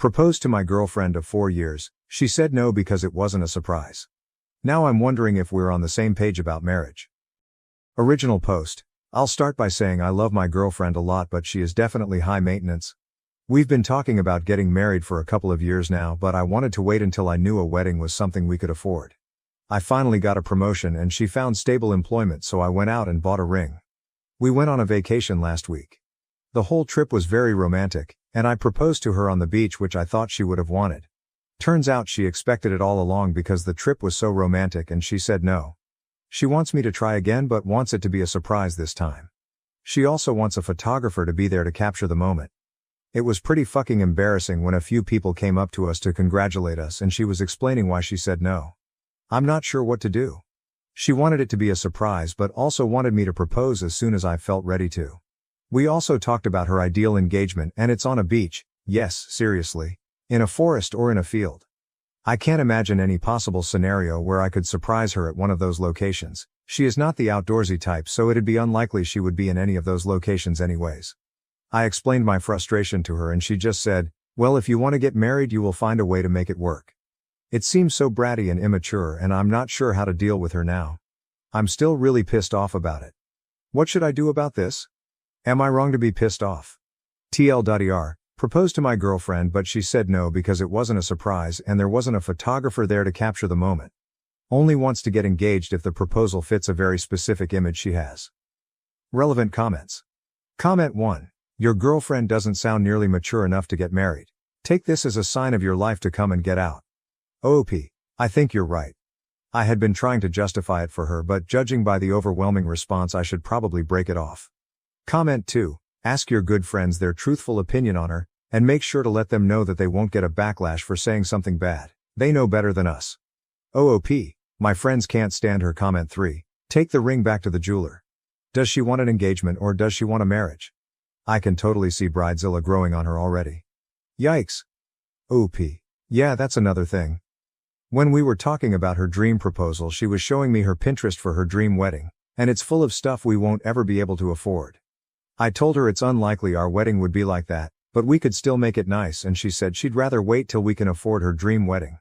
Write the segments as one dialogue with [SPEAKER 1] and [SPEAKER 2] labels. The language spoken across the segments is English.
[SPEAKER 1] Proposed to my girlfriend of 4 years, she said no because it wasn't a surprise. Now I'm wondering if we're on the same page about marriage. Original post. I'll start by saying I love my girlfriend a lot, but she is definitely high maintenance. We've been talking about getting married for a couple of years now, but I wanted to wait until I knew a wedding was something we could afford. I finally got a promotion and she found stable employment, so I went out and bought a ring. We went on a vacation last week. The whole trip was very romantic, and I proposed to her on the beach, which I thought she would have wanted. Turns out she expected it all along because the trip was so romantic and she said no. She wants me to try again but wants it to be a surprise this time. She also wants a photographer to be there to capture the moment. It was pretty fucking embarrassing when a few people came up to us to congratulate us and she was explaining why she said no. I'm not sure what to do. She wanted it to be a surprise but also wanted me to propose as soon as I felt ready to. We also talked about her ideal engagement, and it's on a beach, yes, seriously. In a forest or in a field. I can't imagine any possible scenario where I could surprise her at one of those locations. She is not the outdoorsy type, so it'd be unlikely she would be in any of those locations anyways. I explained my frustration to her and she just said, well, if you want to get married you will find a way to make it work. It seems so bratty and immature and I'm not sure how to deal with her now. I'm still really pissed off about it. What should I do about this? Am I wrong to be pissed off? TL.er. Proposed to my girlfriend but she said no because it wasn't a surprise and there wasn't a photographer there to capture the moment. Only wants to get engaged if the proposal fits a very specific image she has. Relevant comments. Comment 1. Your girlfriend doesn't sound nearly mature enough to get married. Take this as a sign of your life to come and get out. OP. I think you're right. I had been trying to justify it for her, but judging by the overwhelming response I should probably break it off. Comment 2. Ask your good friends their truthful opinion on her, and make sure to let them know that they won't get a backlash for saying something bad. They know better than us. OOP. My friends can't stand her. Comment 3. Take the ring back to the jeweler. Does she want an engagement or does she want a marriage? I can totally see bridezilla growing on her already. Yikes. OP. Yeah, that's another thing. When we were talking about her dream proposal, she was showing me her Pinterest for her dream wedding, and it's full of stuff we won't ever be able to afford. I told her it's unlikely our wedding would be like that, but we could still make it nice, and she said she'd rather wait till we can afford her dream wedding.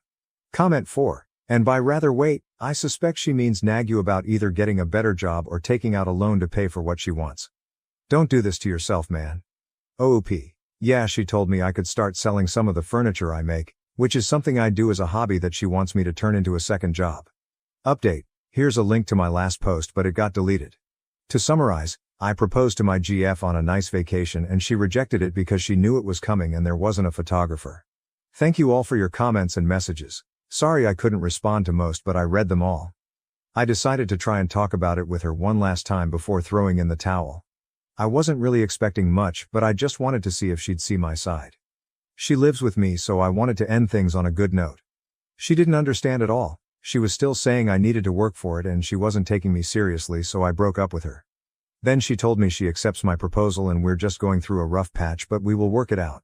[SPEAKER 1] Comment 4. And by rather wait, I suspect she means nag you about either getting a better job or taking out a loan to pay for what she wants. Don't do this to yourself, man. OOP. Yeah, she told me I could start selling some of the furniture I make, which is something I do as a hobby that she wants me to turn into a second job. Update. Here's a link to my last post, but it got deleted. To summarize, I proposed to my GF on a nice vacation and she rejected it because she knew it was coming and there wasn't a photographer. Thank you all for your comments and messages. Sorry I couldn't respond to most, but I read them all. I decided to try and talk about it with her one last time before throwing in the towel. I wasn't really expecting much, but I just wanted to see if she'd see my side. She lives with me, so I wanted to end things on a good note. She didn't understand at all. She was still saying I needed to work for it and she wasn't taking me seriously, so I broke up with her. Then she told me she accepts my proposal and we're just going through a rough patch, but we will work it out.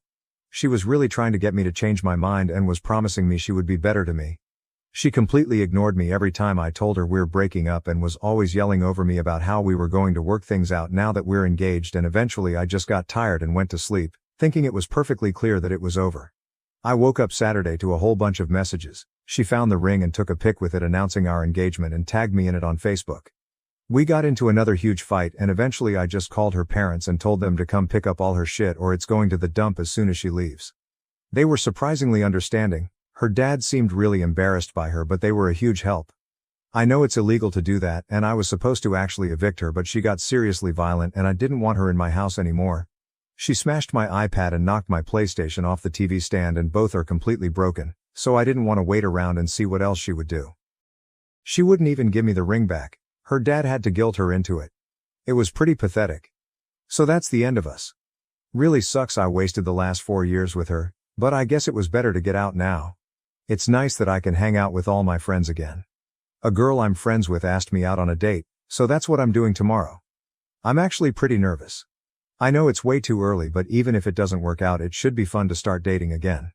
[SPEAKER 1] She was really trying to get me to change my mind and was promising me she would be better to me. She completely ignored me every time I told her we're breaking up and was always yelling over me about how we were going to work things out now that we're engaged, and eventually I just got tired and went to sleep, thinking it was perfectly clear that it was over. I woke up Saturday to a whole bunch of messages. She found the ring and took a pic with it announcing our engagement and tagged me in it on Facebook. We got into another huge fight and eventually I just called her parents and told them to come pick up all her shit or it's going to the dump as soon as she leaves. They were surprisingly understanding. Her dad seemed really embarrassed by her, but they were a huge help. I know it's illegal to do that and I was supposed to actually evict her, but she got seriously violent and I didn't want her in my house anymore. She smashed my iPad and knocked my PlayStation off the TV stand and both are completely broken, so I didn't want to wait around and see what else she would do. She wouldn't even give me the ring back. Her dad had to guilt her into it. It was pretty pathetic. So that's the end of us. Really sucks I wasted the last 4 years with her, but I guess it was better to get out now. It's nice that I can hang out with all my friends again. A girl I'm friends with asked me out on a date, so that's what I'm doing tomorrow. I'm actually pretty nervous. I know it's way too early, but even if it doesn't work out, it should be fun to start dating again.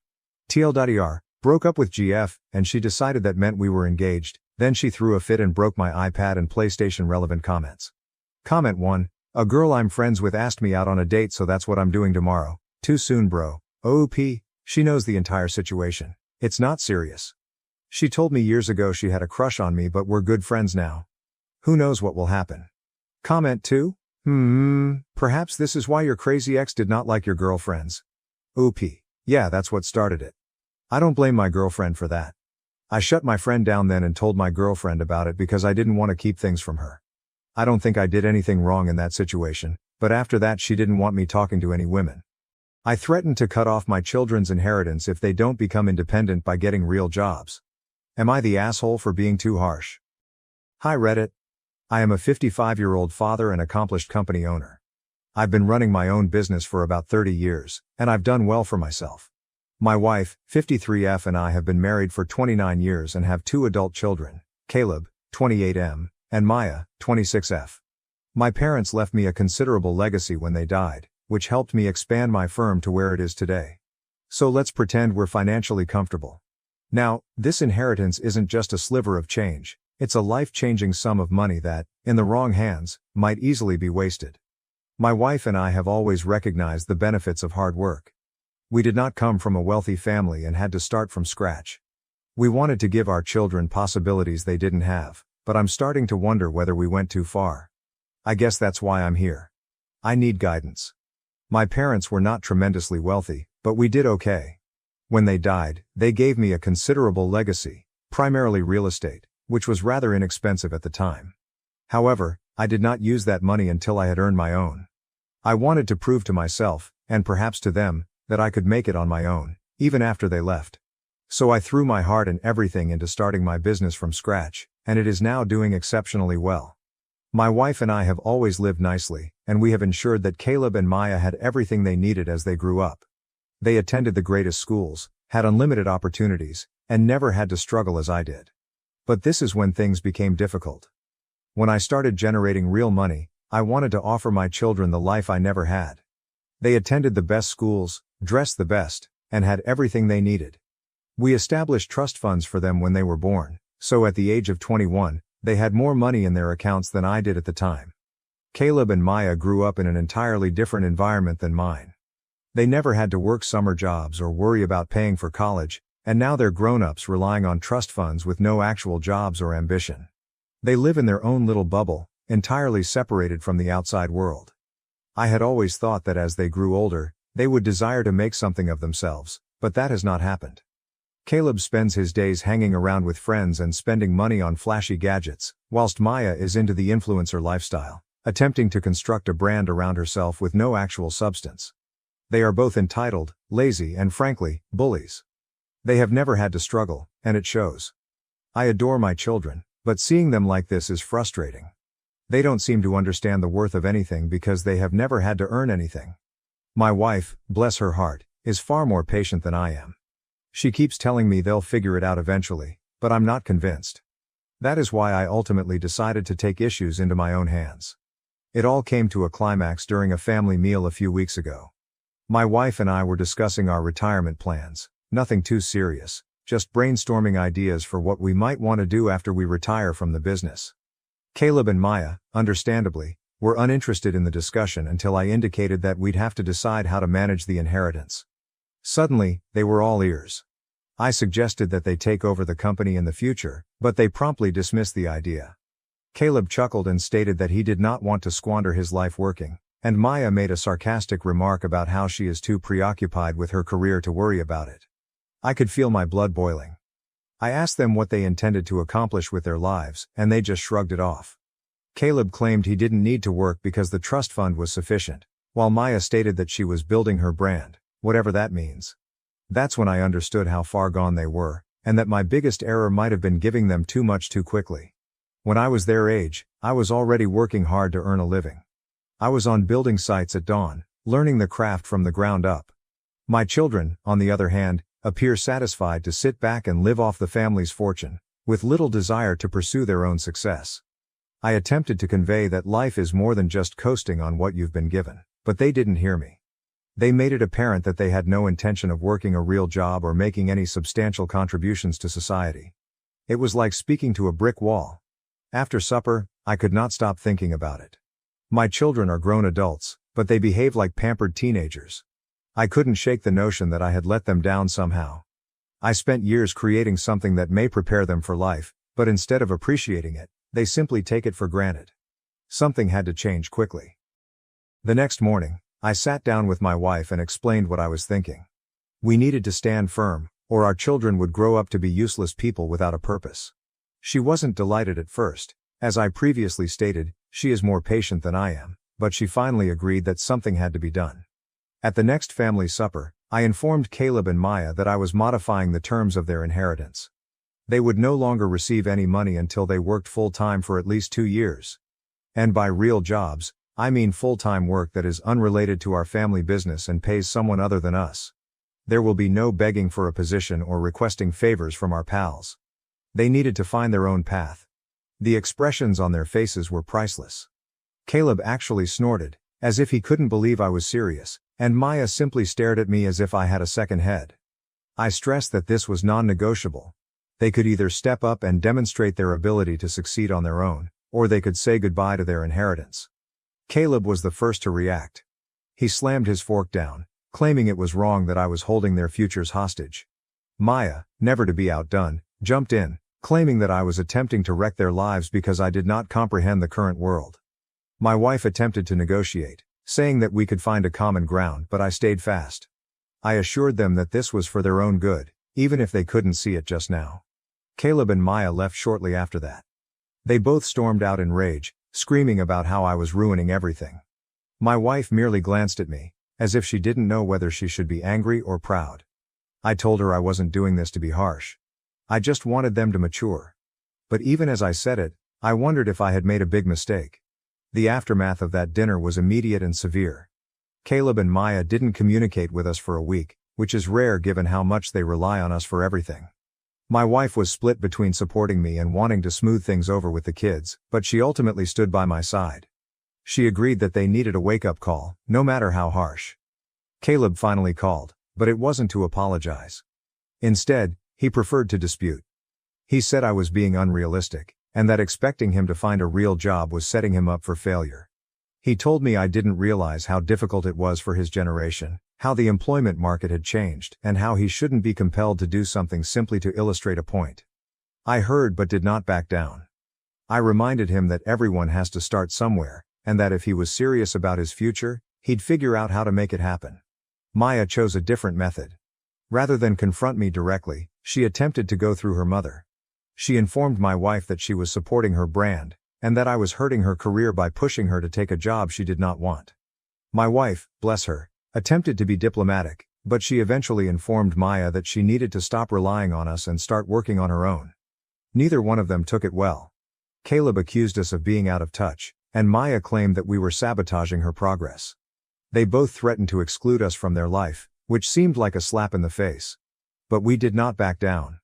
[SPEAKER 1] TL.er. Broke up with GF, and she decided that meant we were engaged, then she threw a fit and broke my iPad and PlayStation. Relevant comments. Comment 1. A girl I'm friends with asked me out on a date, so that's what I'm doing tomorrow. Too soon, bro. OOP. She knows the entire situation. It's not serious. She told me years ago she had a crush on me, but we're good friends now. Who knows what will happen? Comment 2? Perhaps this is why your crazy ex did not like your girlfriends. Oopie. Yeah, that's what started it. I don't blame my girlfriend for that. I shut my friend down then and told my girlfriend about it because I didn't want to keep things from her. I don't think I did anything wrong in that situation, but after that she didn't want me talking to any women. I threatened to cut off my children's inheritance if they don't become independent by getting real jobs. Am I the asshole for being too harsh? Hi Reddit. I am a 55-year-old father and accomplished company owner. I've been running my own business for about 30 years, and I've done well for myself. My wife, 53F, and I have been married for 29 years and have 2 adult children, Caleb, 28M, and Maya, 26F. My parents left me a considerable legacy when they died, which helped me expand my firm to where it is today. So let's pretend we're financially comfortable. Now, this inheritance isn't just a sliver of change, it's a life-changing sum of money that, in the wrong hands, might easily be wasted. My wife and I have always recognized the benefits of hard work. We did not come from a wealthy family and had to start from scratch. We wanted to give our children possibilities they didn't have, but I'm starting to wonder whether we went too far. I guess that's why I'm here. I need guidance. My parents were not tremendously wealthy, but we did okay. When they died, they gave me a considerable legacy, primarily real estate, which was rather inexpensive at the time. However, I did not use that money until I had earned my own. I wanted to prove to myself, and perhaps to them, that I could make it on my own, even after they left. So I threw my heart and everything into starting my business from scratch, and it is now doing exceptionally well. My wife and I have always lived nicely, and we have ensured that Caleb and Maya had everything they needed as they grew up. They attended the greatest schools, had unlimited opportunities, and never had to struggle as I did. But this is when things became difficult. When I started generating real money, I wanted to offer my children the life I never had. They attended the best schools, dressed the best, and had everything they needed. We established trust funds for them when they were born, so at the age of 21, they had more money in their accounts than I did at the time. Caleb and Maya grew up in an entirely different environment than mine. They never had to work summer jobs or worry about paying for college, and now they're grown-ups relying on trust funds with no actual jobs or ambition. They live in their own little bubble, entirely separated from the outside world. I had always thought that as they grew older, they would desire to make something of themselves, but that has not happened. Caleb spends his days hanging around with friends and spending money on flashy gadgets, whilst Maya is into the influencer lifestyle, attempting to construct a brand around herself with no actual substance. They are both entitled, lazy, and frankly, bullies. They have never had to struggle, and it shows. I adore my children, but seeing them like this is frustrating. They don't seem to understand the worth of anything because they have never had to earn anything. My wife, bless her heart, is far more patient than I am. She keeps telling me they'll figure it out eventually, but I'm not convinced. That is why I ultimately decided to take issues into my own hands. It all came to a climax during a family meal a few weeks ago. My wife and I were discussing our retirement plans, nothing too serious, just brainstorming ideas for what we might want to do after we retire from the business. Caleb and Maya, understandably, were uninterested in the discussion until I indicated that we'd have to decide how to manage the inheritance. Suddenly, they were all ears. I suggested that they take over the company in the future, but they promptly dismissed the idea. Caleb chuckled and stated that he did not want to squander his life working, and Maya made a sarcastic remark about how she is too preoccupied with her career to worry about it. I could feel my blood boiling. I asked them what they intended to accomplish with their lives, and they just shrugged it off. Caleb claimed he didn't need to work because the trust fund was sufficient, while Maya stated that she was building her brand, whatever that means. That's when I understood how far gone they were, and that my biggest error might have been giving them too much too quickly. When I was their age, I was already working hard to earn a living. I was on building sites at dawn, learning the craft from the ground up. My children, on the other hand, appear satisfied to sit back and live off the family's fortune, with little desire to pursue their own success. I attempted to convey that life is more than just coasting on what you've been given, but they didn't hear me. They made it apparent that they had no intention of working a real job or making any substantial contributions to society. It was like speaking to a brick wall. After supper, I could not stop thinking about it. My children are grown adults, but they behave like pampered teenagers. I couldn't shake the notion that I had let them down somehow. I spent years creating something that may prepare them for life, but instead of appreciating it, they simply take it for granted. Something had to change quickly. The next morning, I sat down with my wife and explained what I was thinking. We needed to stand firm, or our children would grow up to be useless people without a purpose. She wasn't delighted at first. As I previously stated, she is more patient than I am, but she finally agreed that something had to be done. At the next family supper, I informed Caleb and Maya that I was modifying the terms of their inheritance. They would no longer receive any money until they worked full-time for at least 2 years. And by real jobs, I mean full-time work that is unrelated to our family business and pays someone other than us. There will be no begging for a position or requesting favors from our pals. They needed to find their own path. The expressions on their faces were priceless. Caleb actually snorted, as if he couldn't believe I was serious, and Maya simply stared at me as if I had a second head. I stressed that this was non-negotiable. They could either step up and demonstrate their ability to succeed on their own, or they could say goodbye to their inheritance. Caleb was the first to react. He slammed his fork down, claiming it was wrong that I was holding their futures hostage. Maya, never to be outdone, jumped in, claiming that I was attempting to wreck their lives because I did not comprehend the current world. My wife attempted to negotiate, saying that we could find a common ground, but I stayed fast. I assured them that this was for their own good, even if they couldn't see it just now. Caleb and Maya left shortly after that. They both stormed out in rage, screaming about how I was ruining everything. My wife merely glanced at me, as if she didn't know whether she should be angry or proud. I told her I wasn't doing this to be harsh. I just wanted them to mature. But even as I said it, I wondered if I had made a big mistake. The aftermath of that dinner was immediate and severe. Caleb and Maya didn't communicate with us for a week, which is rare given how much they rely on us for everything. My wife was split between supporting me and wanting to smooth things over with the kids, but she ultimately stood by my side. She agreed that they needed a wake-up call, no matter how harsh. Caleb finally called, but it wasn't to apologize. Instead, he preferred to dispute. He said I was being unrealistic, and that expecting him to find a real job was setting him up for failure. He told me I didn't realize how difficult it was for his generation, how the employment market had changed, and how he shouldn't be compelled to do something simply to illustrate a point. I heard but did not back down. I reminded him that everyone has to start somewhere, and that if he was serious about his future, he'd figure out how to make it happen. Maya chose a different method. Rather than confront me directly, she attempted to go through her mother. She informed my wife that she was supporting her brand, and that I was hurting her career by pushing her to take a job she did not want. My wife, bless her, attempted to be diplomatic, but she eventually informed Maya that she needed to stop relying on us and start working on her own. Neither one of them took it well. Caleb accused us of being out of touch, and Maya claimed that we were sabotaging her progress. They both threatened to exclude us from their life, which seemed like a slap in the face. But we did not back down.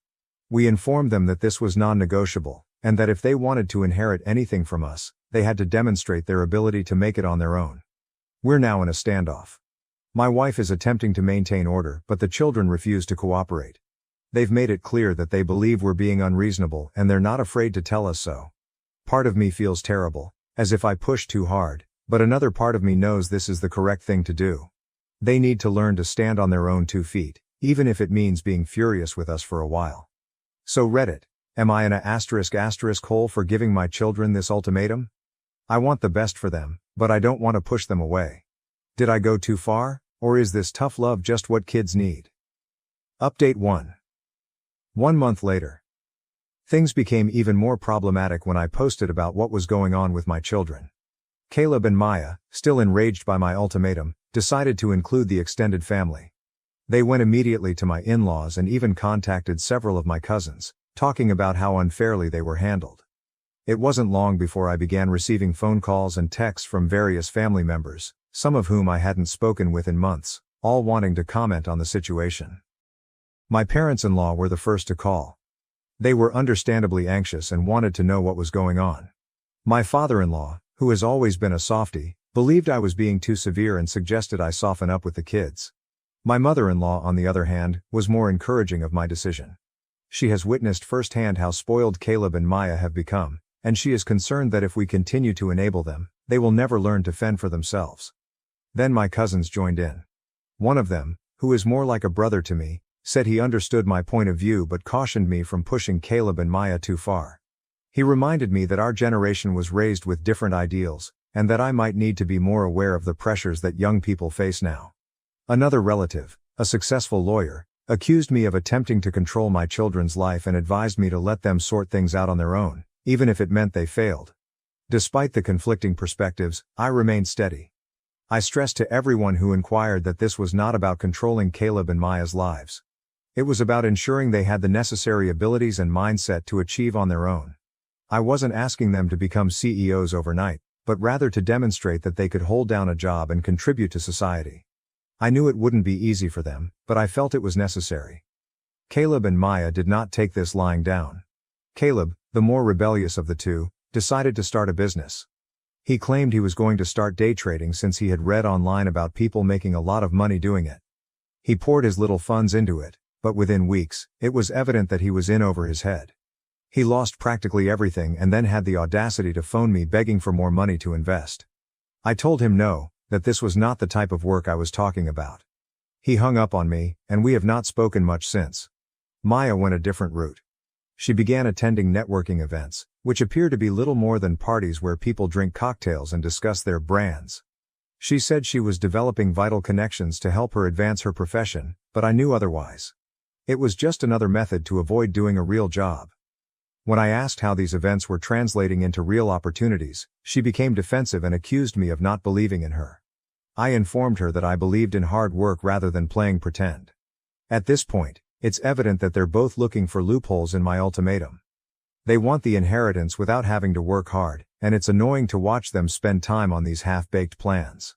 [SPEAKER 1] We informed them that this was non-negotiable, and that if they wanted to inherit anything from us, they had to demonstrate their ability to make it on their own. We're now in a standoff. My wife is attempting to maintain order, but the children refuse to cooperate. They've made it clear that they believe we're being unreasonable, and they're not afraid to tell us so. Part of me feels terrible, as if I pushed too hard, but another part of me knows this is the correct thing to do. They need to learn to stand on their own 2 feet, even if it means being furious with us for a while. So Reddit, am I in a *** hole for giving my children this ultimatum? I want the best for them, but I don't want to push them away. Did I go too far, or is this tough love just what kids need? Update 1. 1 month later. Things became even more problematic when I posted about what was going on with my children. Caleb and Maya, still enraged by my ultimatum, decided to include the extended family. They went immediately to my in-laws and even contacted several of my cousins, talking about how unfairly they were handled. It wasn't long before I began receiving phone calls and texts from various family members, some of whom I hadn't spoken with in months, all wanting to comment on the situation. My parents-in-law were the first to call. They were understandably anxious and wanted to know what was going on. My father-in-law, who has always been a softie, believed I was being too severe and suggested I soften up with the kids. My mother-in-law, on the other hand, was more encouraging of my decision. She has witnessed firsthand how spoiled Caleb and Maya have become, and she is concerned that if we continue to enable them, they will never learn to fend for themselves. Then my cousins joined in. One of them, who is more like a brother to me, said he understood my point of view but cautioned me from pushing Caleb and Maya too far. He reminded me that our generation was raised with different ideals, and that I might need to be more aware of the pressures that young people face now. Another relative, a successful lawyer, accused me of attempting to control my children's life and advised me to let them sort things out on their own, even if it meant they failed. Despite the conflicting perspectives, I remained steady. I stressed to everyone who inquired that this was not about controlling Caleb and Maya's lives. It was about ensuring they had the necessary abilities and mindset to achieve on their own. I wasn't asking them to become CEOs overnight, but rather to demonstrate that they could hold down a job and contribute to society. I knew it wouldn't be easy for them, but I felt it was necessary. Caleb and Maya did not take this lying down. Caleb, the more rebellious of the two, decided to start a business. He claimed he was going to start day trading since he had read online about people making a lot of money doing it. He poured his little funds into it, but within weeks, it was evident that he was in over his head. He lost practically everything and then had the audacity to phone me begging for more money to invest. I told him no, that this was not the type of work I was talking about. He hung up on me, and we have not spoken much since. Maya went a different route. She began attending networking events, which appear to be little more than parties where people drink cocktails and discuss their brands. She said she was developing vital connections to help her advance her profession, but I knew otherwise. It was just another method to avoid doing a real job. When I asked how these events were translating into real opportunities, she became defensive and accused me of not believing in her. I informed her that I believed in hard work rather than playing pretend. At this point, it's evident that they're both looking for loopholes in my ultimatum. They want the inheritance without having to work hard, and it's annoying to watch them spend time on these half-baked plans.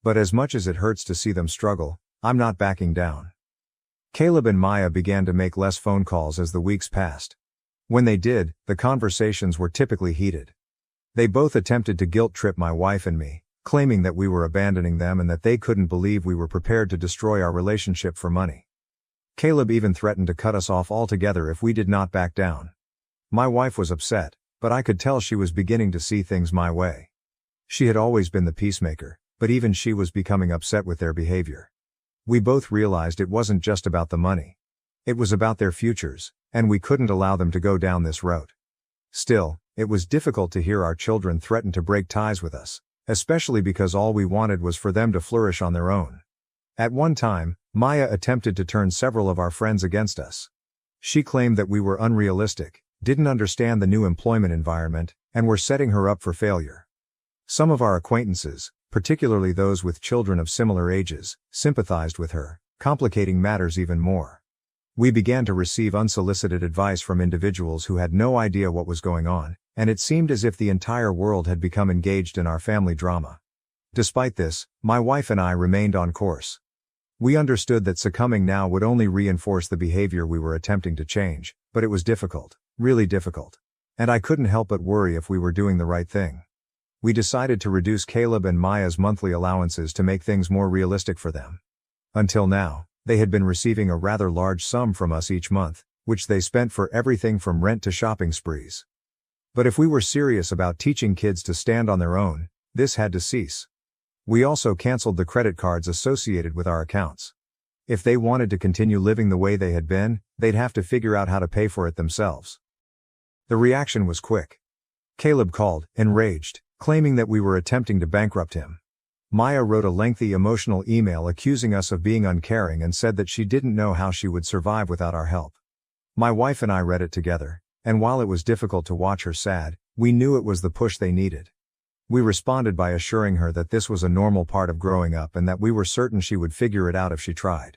[SPEAKER 1] But as much as it hurts to see them struggle, I'm not backing down. Caleb and Maya began to make less phone calls as the weeks passed. When they did, the conversations were typically heated. They both attempted to guilt-trip my wife and me, claiming that we were abandoning them and that they couldn't believe we were prepared to destroy our relationship for money. Caleb even threatened to cut us off altogether if we did not back down. My wife was upset, but I could tell she was beginning to see things my way. She had always been the peacemaker, but even she was becoming upset with their behavior. We both realized it wasn't just about the money. It was about their futures, and we couldn't allow them to go down this route. Still, it was difficult to hear our children threaten to break ties with us, especially because all we wanted was for them to flourish on their own. At one time, Maya attempted to turn several of our friends against us. She claimed that we were unrealistic, didn't understand the new employment environment, and were setting her up for failure. Some of our acquaintances, particularly those with children of similar ages, sympathized with her, complicating matters even more. We began to receive unsolicited advice from individuals who had no idea what was going on, and it seemed as if the entire world had become engaged in our family drama. Despite this, my wife and I remained on course. We understood that succumbing now would only reinforce the behavior we were attempting to change, but it was difficult, really difficult. And I couldn't help but worry if we were doing the right thing. We decided to reduce Caleb and Maya's monthly allowances to make things more realistic for them. Until now, they had been receiving a rather large sum from us each month, which they spent for everything from rent to shopping sprees. But if we were serious about teaching kids to stand on their own, this had to cease. We also canceled the credit cards associated with our accounts. If they wanted to continue living the way they had been, they'd have to figure out how to pay for it themselves. The reaction was quick. Caleb called, enraged, claiming that we were attempting to bankrupt him. Maya wrote a lengthy emotional email accusing us of being uncaring and said that she didn't know how she would survive without our help. My wife and I read it together, and while it was difficult to watch her sad, we knew it was the push they needed. We responded by assuring her that this was a normal part of growing up and that we were certain she would figure it out if she tried.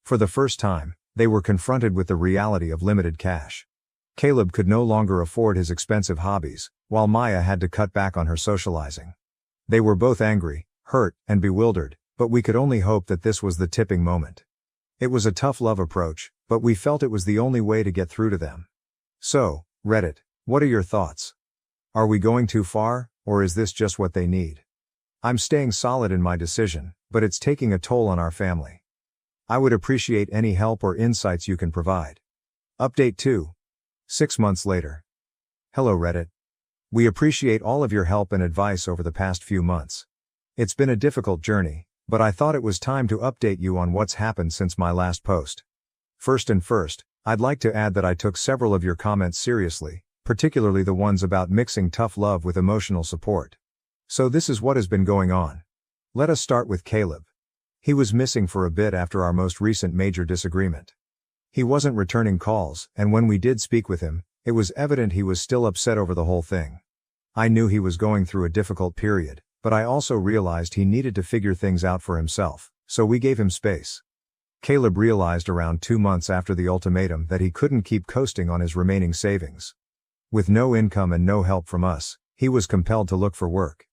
[SPEAKER 1] For the first time, they were confronted with the reality of limited cash. Caleb could no longer afford his expensive hobbies, while Maya had to cut back on her socializing. They were both angry, hurt, and bewildered, but we could only hope that this was the tipping moment. It was a tough love approach, but we felt it was the only way to get through to them. So, Reddit, what are your thoughts? Are we going too far, or is this just what they need? I'm staying solid in my decision, but it's taking a toll on our family. I would appreciate any help or insights you can provide. Update 2. 6 months later. Hello Reddit. We appreciate all of your help and advice over the past few months. It's been a difficult journey, But I thought it was time to update you on what's happened since my last post. First, I'd like to add that I took several of your comments seriously, particularly the ones about mixing tough love with emotional support. So this is what has been going on. Let us start with Caleb. He was missing for a bit after our most recent major disagreement. He wasn't returning calls, and when we did speak with him, it was evident he was still upset over the whole thing. I knew he was going through a difficult period, but I also realized he needed to figure things out for himself, so we gave him space. Caleb realized around 2 months after the ultimatum that he couldn't keep coasting on his remaining savings. With no income and no help from us, he was compelled to look for work.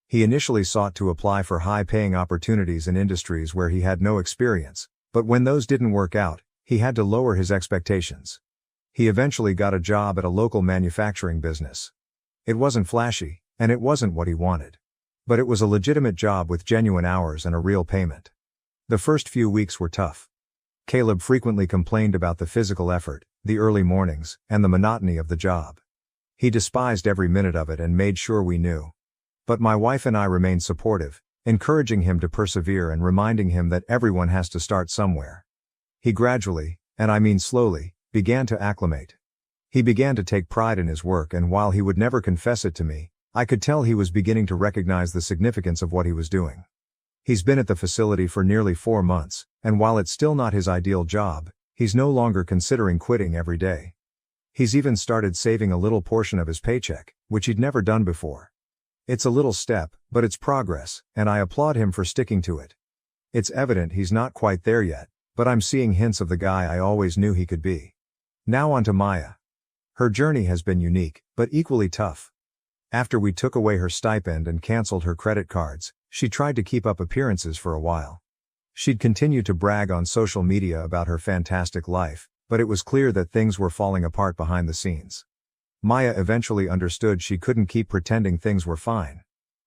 [SPEAKER 1] He initially sought to apply for high-paying opportunities in industries where he had no experience, but when those didn't work out, he had to lower his expectations. He eventually got a job at a local manufacturing business. It wasn't flashy, and it wasn't what he wanted. But it was a legitimate job with genuine hours and a real payment. The first few weeks were tough. Caleb frequently complained about the physical effort, the early mornings, and the monotony of the job. He despised every minute of it and made sure we knew. But my wife and I remained supportive, encouraging him to persevere and reminding him that everyone has to start somewhere. He gradually, and I mean slowly, began to acclimate. He began to take pride in his work, and while he would never confess it to me, I could tell he was beginning to recognize the significance of what he was doing. He's been at the facility for nearly 4 months, and while it's still not his ideal job, he's no longer considering quitting every day. He's even started saving a little portion of his paycheck, which he'd never done before. It's a little step, but it's progress, and I applaud him for sticking to it. It's evident he's not quite there yet, but I'm seeing hints of the guy I always knew he could be. Now on to Maya. Her journey has been unique, but equally tough. After we took away her stipend and canceled her credit cards, she tried to keep up appearances for a while. She'd continue to brag on social media about her fantastic life, but it was clear that things were falling apart behind the scenes. Maya eventually understood she couldn't keep pretending things were fine.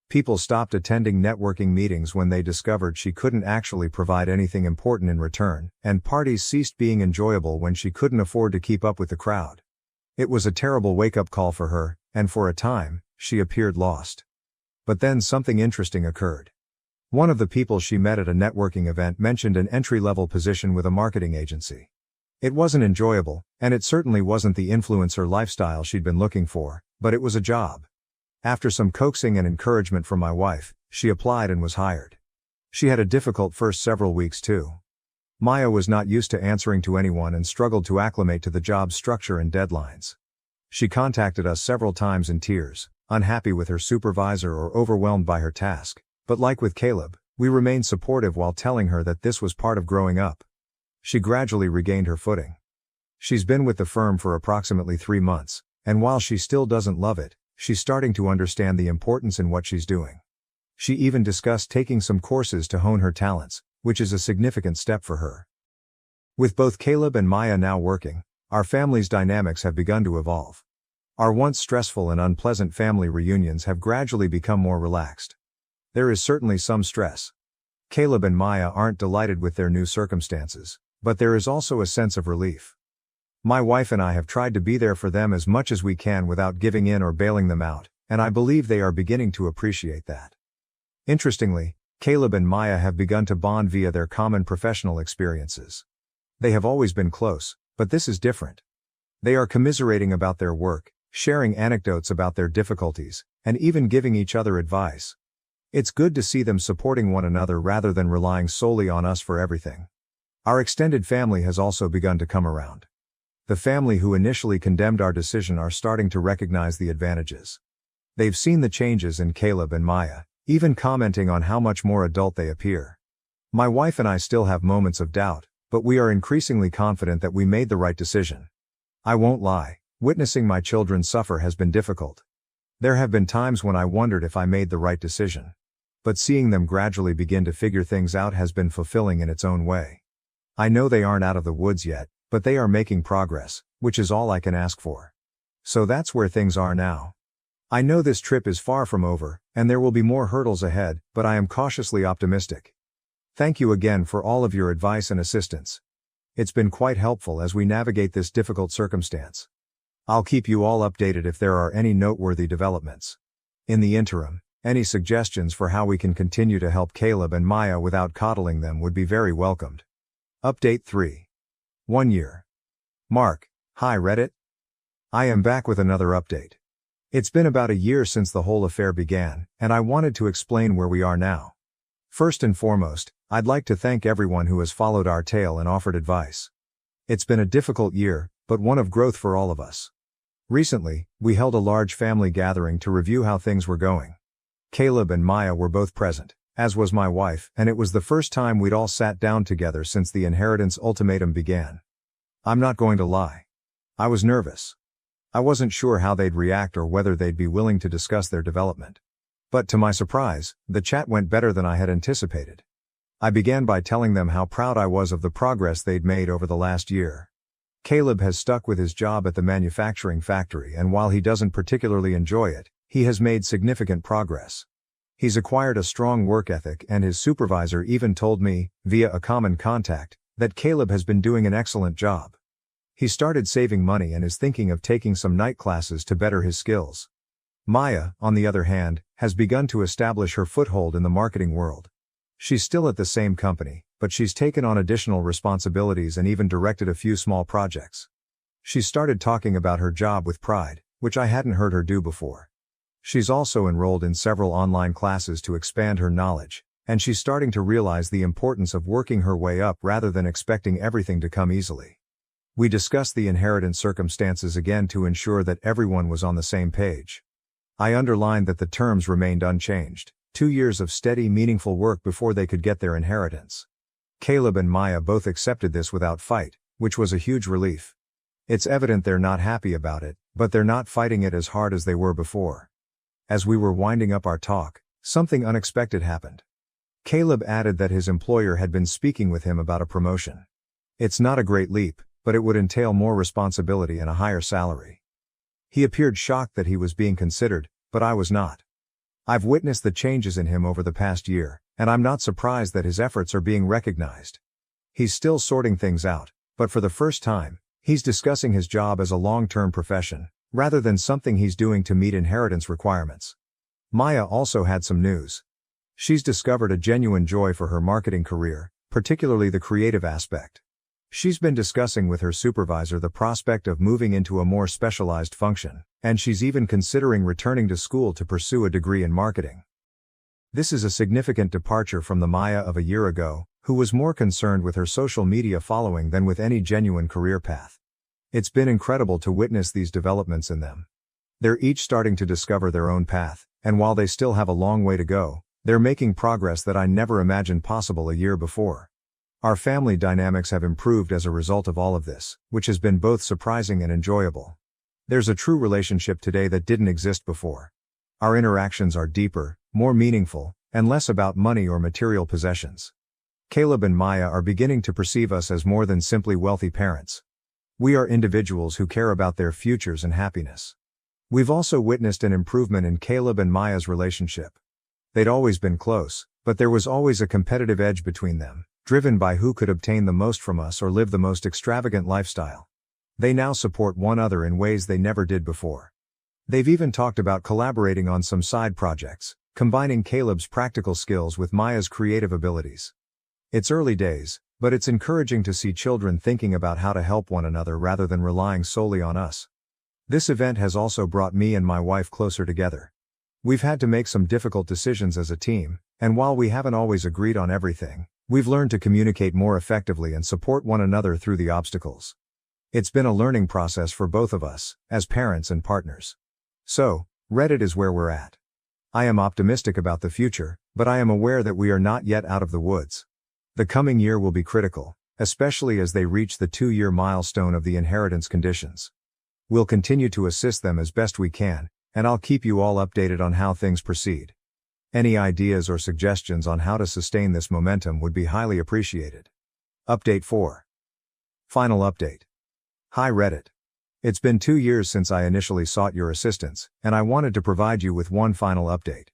[SPEAKER 1] People stopped attending networking meetings when they discovered she couldn't actually provide anything important in return, and parties ceased being enjoyable when she couldn't afford to keep up with the crowd. It was a terrible wake-up call for her, and for a time, she appeared lost. But then something interesting occurred. One of the people she met at a networking event mentioned an entry-level position with a marketing agency. It wasn't enjoyable, and it certainly wasn't the influencer lifestyle she'd been looking for, but it was a job. After some coaxing and encouragement from my wife, she applied and was hired. She had a difficult first several weeks too. Maya was not used to answering to anyone and struggled to acclimate to the job's structure and deadlines. She contacted us several times in tears, unhappy with her supervisor or overwhelmed by her task, but like with Caleb, we remained supportive while telling her that this was part of growing up. She gradually regained her footing. She's been with the firm for approximately 3 months, and while she still doesn't love it, she's starting to understand the importance in what she's doing. She even discussed taking some courses to hone her talents, which is a significant step for her. With both Caleb and Maya now working, our family's dynamics have begun to evolve. Our once stressful and unpleasant family reunions have gradually become more relaxed. There is certainly some stress. Caleb and Maya aren't delighted with their new circumstances, but there is also a sense of relief. My wife and I have tried to be there for them as much as we can without giving in or bailing them out, and I believe they are beginning to appreciate that. Interestingly, Caleb and Maya have begun to bond via their common professional experiences. They have always been close, but this is different. They are commiserating about their work, sharing anecdotes about their difficulties, and even giving each other advice. It's good to see them supporting one another rather than relying solely on us for everything. Our extended family has also begun to come around. The family who initially condemned our decision are starting to recognize the advantages. They've seen the changes in Caleb and Maya, even commenting on how much more adult they appear. My wife and I still have moments of doubt, but we are increasingly confident that we made the right decision. I won't lie, witnessing my children suffer has been difficult. There have been times when I wondered if I made the right decision. But seeing them gradually begin to figure things out has been fulfilling in its own way. I know they aren't out of the woods yet, but they are making progress, which is all I can ask for. So that's where things are now. I know this trip is far from over, and there will be more hurdles ahead, but I am cautiously optimistic. Thank you again for all of your advice and assistance. It's been quite helpful as we navigate this difficult circumstance. I'll keep you all updated if there are any noteworthy developments. In the interim, Any suggestions for how we can continue to help Caleb and Maya without coddling them would be very welcomed. Update 3. 1 year. Mark, hi Reddit. I am back with another update. It's been about a year since the whole affair began, and I wanted to explain where we are now. First and foremost, I'd like to thank everyone who has followed our tale and offered advice. It's been a difficult year, but one of growth for all of us. Recently, we held a large family gathering to review how things were going. Caleb and Maya were both present, as was my wife, and it was the first time we'd all sat down together since the inheritance ultimatum began. I'm not going to lie. I was nervous. I wasn't sure how they'd react or whether they'd be willing to discuss their development. But to my surprise, the chat went better than I had anticipated. I began by telling them how proud I was of the progress they'd made over the last year. Caleb has stuck with his job at the manufacturing factory, and while he doesn't particularly enjoy it, he has made significant progress. He's acquired a strong work ethic, and his supervisor even told me, via a common contact, that Caleb has been doing an excellent job. He started saving money and is thinking of taking some night classes to better his skills. Maya, on the other hand, has begun to establish her foothold in the marketing world. She's still at the same company, but she's taken on additional responsibilities and even directed a few small projects. She's started talking about her job with pride, which I hadn't heard her do before. She's also enrolled in several online classes to expand her knowledge, and she's starting to realize the importance of working her way up rather than expecting everything to come easily. We discussed the inheritance circumstances again to ensure that everyone was on the same page. I underlined that the terms remained unchanged, 2 years of steady, meaningful work before they could get their inheritance. Caleb and Maya both accepted this without fight, which was a huge relief. It's evident they're not happy about it, but they're not fighting it as hard as they were before. As we were winding up our talk, something unexpected happened. Caleb added that his employer had been speaking with him about a promotion. It's not a great leap, but it would entail more responsibility and a higher salary. He appeared shocked that he was being considered, but I was not. I've witnessed the changes in him over the past year, and I'm not surprised that his efforts are being recognized. He's still sorting things out, but for the first time, he's discussing his job as a long-term profession, rather than something he's doing to meet inheritance requirements. Maya also had some news. She's discovered a genuine joy for her marketing career, particularly the creative aspect. She's been discussing with her supervisor the prospect of moving into a more specialized function, and she's even considering returning to school to pursue a degree in marketing. This is a significant departure from the Maya of a year ago, who was more concerned with her social media following than with any genuine career path. It's been incredible to witness these developments in them. They're each starting to discover their own path, and while they still have a long way to go, they're making progress that I never imagined possible a year before. Our family dynamics have improved as a result of all of this, which has been both surprising and enjoyable. There's a true relationship today that didn't exist before. Our interactions are deeper, more meaningful, and less about money or material possessions. Caleb and Maya are beginning to perceive us as more than simply wealthy parents. We are individuals who care about their futures and happiness. We've also witnessed an improvement in Caleb and Maya's relationship. They'd always been close, but there was always a competitive edge between them, driven by who could obtain the most from us or live the most extravagant lifestyle. They now support one another in ways they never did before. They've even talked about collaborating on some side projects, combining Caleb's practical skills with Maya's creative abilities. It's early days, but it's encouraging to see children thinking about how to help one another rather than relying solely on us. This event has also brought me and my wife closer together. We've had to make some difficult decisions as a team, and while we haven't always agreed on everything, we've learned to communicate more effectively and support one another through the obstacles. It's been a learning process for both of us, as parents and partners. So, Reddit is where we're at. I am optimistic about the future, but I am aware that we are not yet out of the woods. The coming year will be critical, especially as they reach the 2-year milestone of the inheritance conditions. We'll continue to assist them as best we can, and I'll keep you all updated on how things proceed. Any ideas or suggestions on how to sustain this momentum would be highly appreciated. Update 4. Final update. Hi Reddit. It's been 2 years since I initially sought your assistance, and I wanted to provide you with one final update.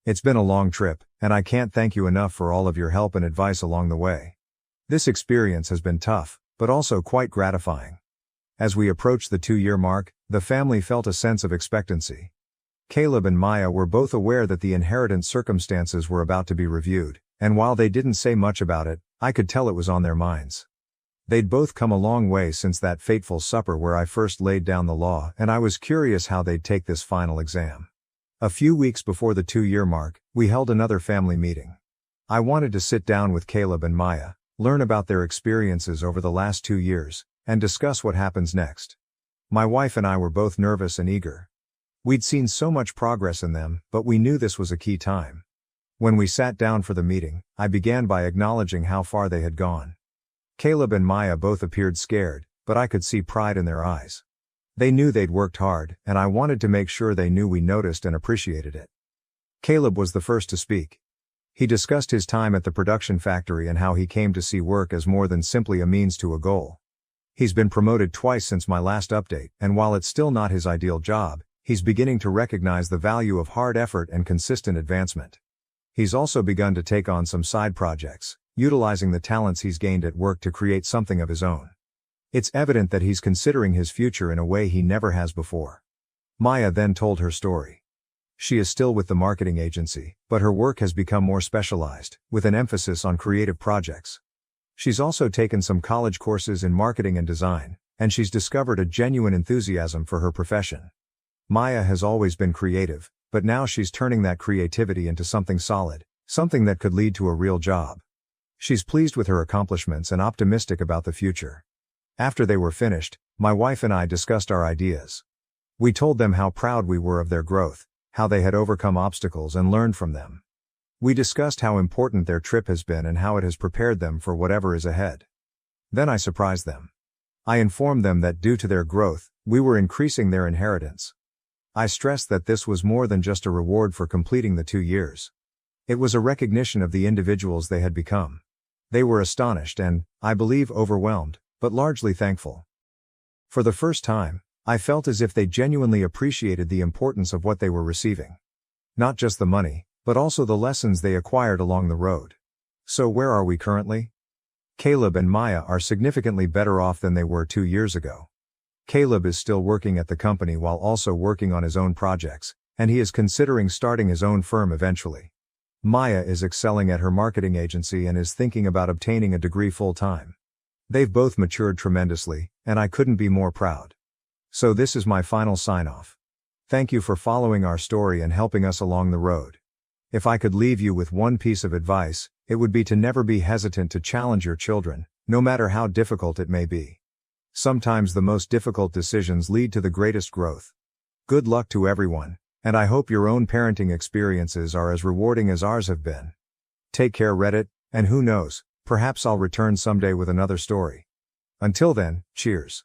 [SPEAKER 1] It's been a long trip, and I can't thank you enough for all of your help and advice along the way. This experience has been tough, but also quite gratifying. As we approached the 2-year mark, the family felt a sense of expectancy. Caleb and Maya were both aware that the inheritance circumstances were about to be reviewed, and while they didn't say much about it, I could tell it was on their minds. They'd both come a long way since that fateful supper where I first laid down the law, and I was curious how they'd take this final exam. A few weeks before the 2-year mark, we held another family meeting. I wanted to sit down with Caleb and Maya, learn about their experiences over the last 2 years, and discuss what happens next. My wife and I were both nervous and eager. We'd seen so much progress in them, but we knew this was a key time. When we sat down for the meeting, I began by acknowledging how far they had gone. Caleb and Maya both appeared scared, but I could see pride in their eyes. They knew they'd worked hard, and I wanted to make sure they knew we noticed and appreciated it. Caleb was the first to speak. He discussed his time at the production factory and how he came to see work as more than simply a means to a goal. He's been promoted twice since my last update, and while it's still not his ideal job, he's beginning to recognize the value of hard effort and consistent advancement. He's also begun to take on some side projects, utilizing the talents he's gained at work to create something of his own. It's evident that he's considering his future in a way he never has before. Maya then told her story. She is still with the marketing agency, but her work has become more specialized, with an emphasis on creative projects. She's also taken some college courses in marketing and design, and she's discovered a genuine enthusiasm for her profession. Maya has always been creative, but now she's turning that creativity into something solid, something that could lead to a real job. She's pleased with her accomplishments and optimistic about the future. After they were finished, my wife and I discussed our ideas. We told them how proud we were of their growth, how they had overcome obstacles and learned from them. We discussed how important their trip has been and how it has prepared them for whatever is ahead. Then I surprised them. I informed them that due to their growth, we were increasing their inheritance. I stressed that this was more than just a reward for completing the 2 years. It was a recognition of the individuals they had become. They were astonished and, I believe, overwhelmed, but largely thankful. For the first time, I felt as if they genuinely appreciated the importance of what they were receiving. Not just the money, but also the lessons they acquired along the road. So where are we currently? Caleb and Maya are significantly better off than they were 2 years ago. Caleb is still working at the company while also working on his own projects, and he is considering starting his own firm eventually. Maya is excelling at her marketing agency and is thinking about obtaining a degree full-time. They've both matured tremendously, and I couldn't be more proud. So this is my final sign-off. Thank you for following our story and helping us along the road. If I could leave you with one piece of advice, it would be to never be hesitant to challenge your children, no matter how difficult it may be. Sometimes the most difficult decisions lead to the greatest growth. Good luck to everyone, and I hope your own parenting experiences are as rewarding as ours have been. Take care, Reddit, and who knows, perhaps I'll return someday with another story. Until then, cheers.